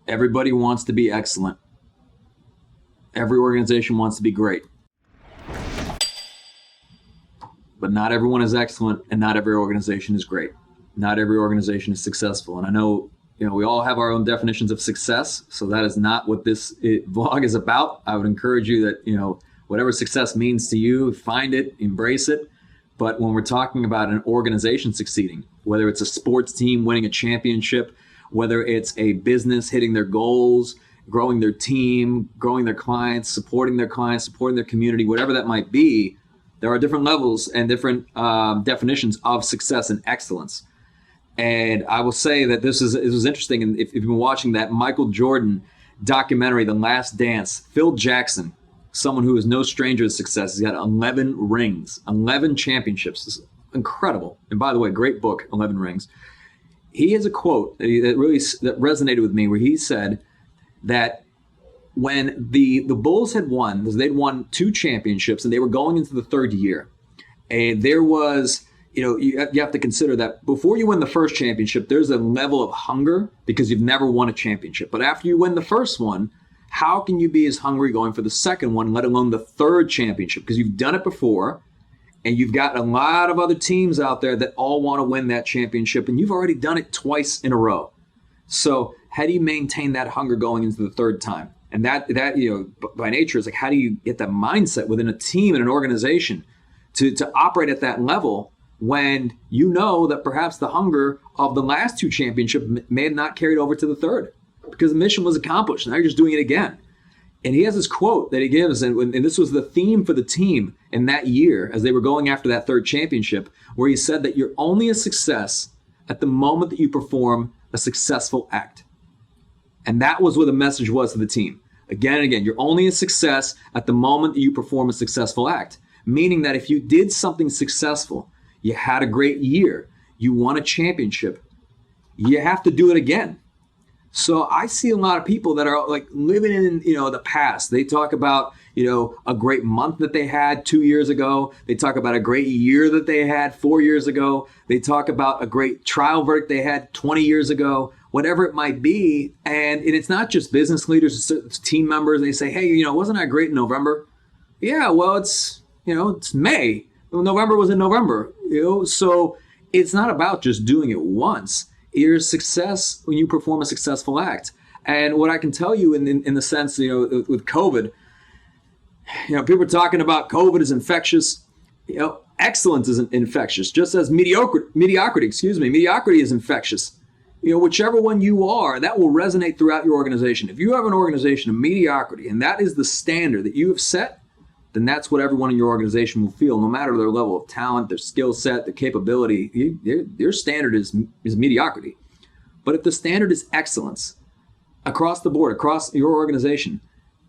Everybody wants to be excellent. Every organization wants to be great. But not everyone is excellent, and not every organization is great. Not every organization is successful. And I know, we all have our own definitions of success, so that is not what this vlog is about. I would encourage you that, whatever success means to you, find it, embrace it. But when we're talking about an organization succeeding, whether it's a sports team winning a championship, whether it's a business hitting their goals, growing their team, growing their clients, supporting their community, whatever that might be, there are different levels and different definitions of success and excellence. And I will say that this was interesting. And if you've been watching that Michael Jordan documentary, The Last Dance, Phil Jackson, someone who is no stranger to success, he's got 11 rings, 11 championships. This is incredible. And by the way, great book, 11 Rings. He has a quote that resonated with me, where he said that when the Bulls had won, they'd won 2 championships and they were going into the third year. And there was, you have to consider that before you win the first championship, there's a level of hunger because you've never won a championship. But after you win the first one, how can you be as hungry going for the second one, let alone the third championship? Because you've done it before, and you've got a lot of other teams out there that all want to win that championship, and you've already done it twice in a row. So how do you maintain that hunger going into the third time? And that by nature is like, how do you get that mindset within a team and an organization to operate at that level when you know that perhaps the hunger of the last 2 championships may have not carried over to the third because the mission was accomplished. Now you're just doing it again. And he has this quote that he gives, and this was the theme for the team in that year as they were going after that third championship, where he said that you're only a success at the moment that you perform a successful act. And that was what the message was to the team. Again and again, you're only a success at the moment that you perform a successful act. Meaning that if you did something successful, you had a great year, you won a championship, you have to do it again. So I see a lot of people that are like living in, the past. They talk about, a great month that they had 2 years ago. They talk about a great year that they had 4 years ago. They talk about a great trial verdict they had 20 years ago, whatever it might be. And it's not just business leaders, it's team members. They say, hey, wasn't I great in November? Yeah, well, it's May. Well, November was in November, so it's not about just doing it once. Your success when you perform a successful act. And what I can tell you in the sense, with COVID, people are talking about COVID is infectious. Excellence is infectious, just as mediocrity is infectious. Whichever one you are, that will resonate throughout your organization. If you have an organization of mediocrity, and that is the standard that you have set, then that's what everyone in your organization will feel, no matter their level of talent, their skill set, their capability. Your standard is mediocrity. But if the standard is excellence across the board, across your organization,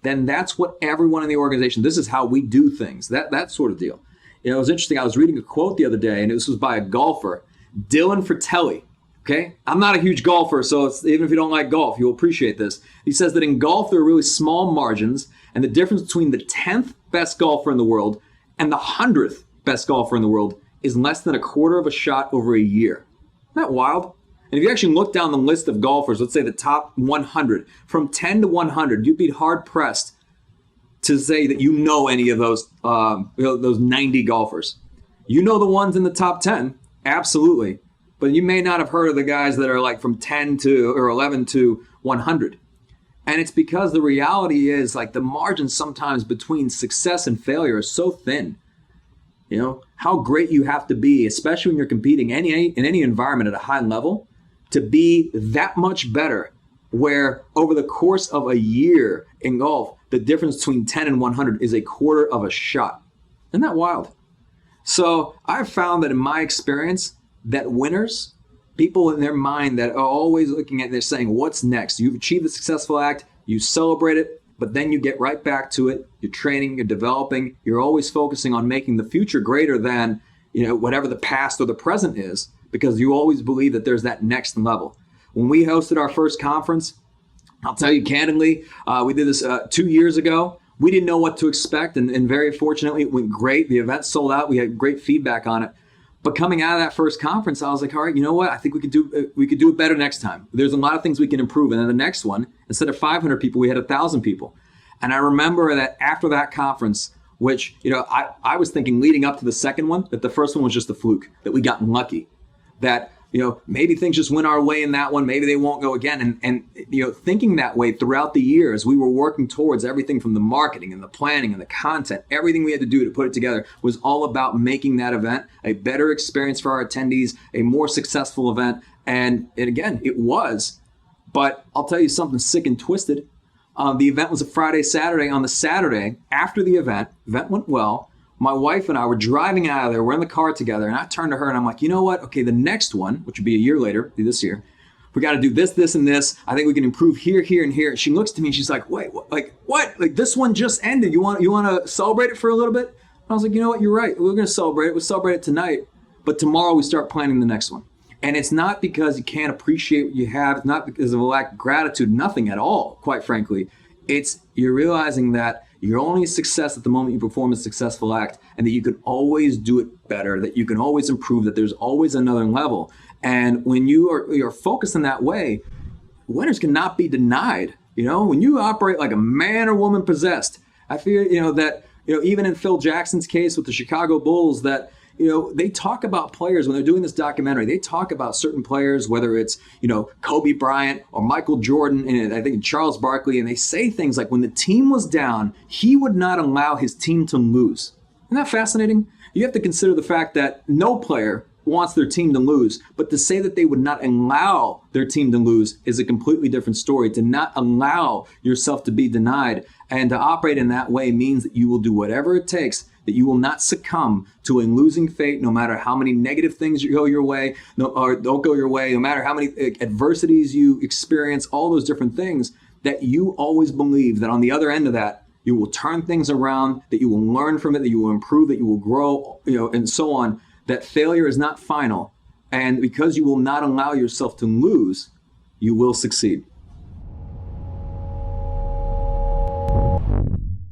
then that's what everyone in the organization, this is how we do things, that sort of deal. It was interesting. I was reading a quote the other day, and this was by a golfer, Dylan Fratelli. Okay, I'm not a huge golfer, so even if you don't like golf, you'll appreciate this. He says that in golf, there are really small margins, and the difference between the 10th best golfer in the world and the 100th best golfer in the world is less than a quarter of a shot over a year. Isn't that wild? And if you actually look down the list of golfers, let's say the top 100, from 10 to 100, you'd be hard pressed to say that any of those 90 golfers. The ones in the top 10, absolutely. But you may not have heard of the guys that are like from 10 to or 11 to 100. And it's because the reality is like the margin sometimes between success and failure is so thin. How great you have to be, especially when you're competing in any environment at a high level, to be that much better, where over the course of a year in golf, the difference between 10 and 100 is a quarter of a shot. Isn't that wild? So I've found that in my experience, that winners, people in their mind that are always looking at, they're saying, what's next? You've achieved a successful act, you celebrate it, but then you get right back to it. You're training, you're developing, you're always focusing on making the future greater than, whatever the past or the present is, because you always believe that there's that next level. When we hosted our first conference, I'll tell you candidly, we did this 2 years ago. We didn't know what to expect, and very fortunately, it went great. The event sold out. We had great feedback on it. But coming out of that first conference, I was like, all right, you know what? I think we could do it better next time. There's a lot of things we can improve. And then the next one, instead of 500 people, we had 1,000 people. And I remember that after that conference, which, I was thinking leading up to the second one, that the first one was just a fluke, that we got lucky, that, maybe things just went our way in that one. Maybe they won't go again. And thinking that way throughout the years, we were working towards everything from the marketing and the planning and the content. Everything we had to do to put it together was all about making that event a better experience for our attendees, a more successful event. And again, it was. But I'll tell you something sick and twisted. The event was a Friday, Saturday. On the Saturday, after the event went well. My wife and I were driving out of there. We're in the car together. And I turned to her and I'm like, you know what? Okay, the next one, which would be a year later, this year, we got to do this, this, and this. I think we can improve here, here, and here. And she looks to me and she's like, wait, what? Like this one just ended. You want to celebrate it for a little bit? And I was like, you know what? You're right. We're going to celebrate it. We'll celebrate it tonight. But tomorrow we start planning the next one. And it's not because you can't appreciate what you have. It's not because of a lack of gratitude. Nothing at all, quite frankly. It's you're realizing that you're only a success at the moment you perform a successful act, and that you can always do it better, that you can always improve, that there's always another level. And when you're focused in that way, winners cannot be denied. When you operate like a man or woman possessed, I feel, that, even in Phil Jackson's case with the Chicago Bulls, that, they talk about players when they're doing this documentary. They talk about certain players, whether it's, Kobe Bryant or Michael Jordan and I think Charles Barkley. And they say things like when the team was down, he would not allow his team to lose. Isn't that fascinating? You have to consider the fact that no player wants their team to lose, but to say that they would not allow their team to lose is a completely different story. To not allow yourself to be denied and to operate in that way means that you will do whatever it takes, that you will not succumb to a losing fate, no matter how many negative things go your way, or don't go your way, no matter how many adversities you experience, all those different things, that you always believe that on the other end of that, you will turn things around, that you will learn from it, that you will improve, that you will grow, and so on, that failure is not final. And because you will not allow yourself to lose, you will succeed.